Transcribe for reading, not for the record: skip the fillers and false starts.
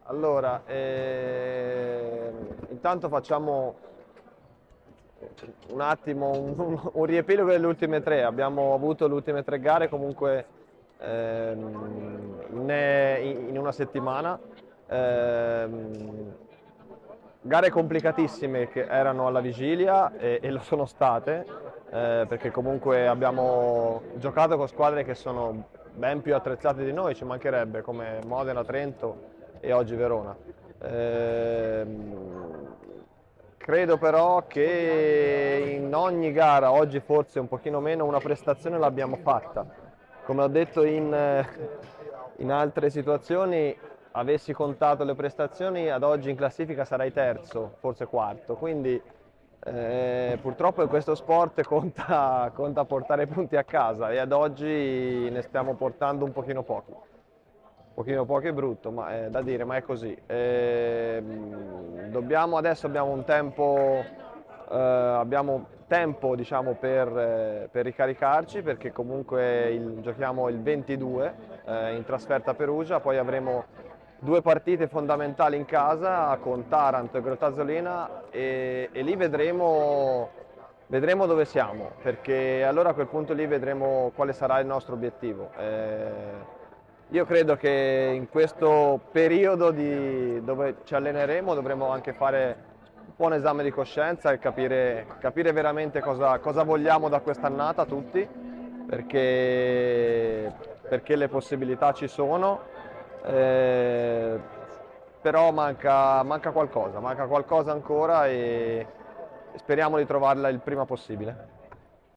Allora, intanto facciamo un attimo un riepilogo delle ultime tre. Abbiamo avuto le ultime tre gare comunque in una settimana. Gare complicatissime che erano alla vigilia e lo sono state, perché comunque abbiamo giocato con squadre che sono ben più attrezzate di noi, ci mancherebbe, come Modena, Trento e oggi Verona. Credo però che in ogni gara, oggi forse un pochino meno, una prestazione l'abbiamo fatta. Come ho detto in altre situazioni, avessi contato le prestazioni, ad oggi in classifica sarei terzo, forse quarto. Quindi purtroppo in questo sport conta portare punti a casa e ad oggi ne stiamo portando un pochino pochi. Un pochino poco è brutto, ma è da dire, ma è così. Adesso abbiamo tempo diciamo, per ricaricarci perché comunque giochiamo il 22 in trasferta a Perugia, poi avremo due partite fondamentali in casa con Taranto e Grottazzolina e lì vedremo dove siamo, perché allora a quel punto lì vedremo quale sarà il nostro obiettivo. Io credo che in questo periodo dove ci alleneremo dovremo anche fare un buon esame di coscienza e capire veramente cosa vogliamo da quest'annata tutti, perché le possibilità ci sono, eh, però manca qualcosa ancora e speriamo di trovarla il prima possibile.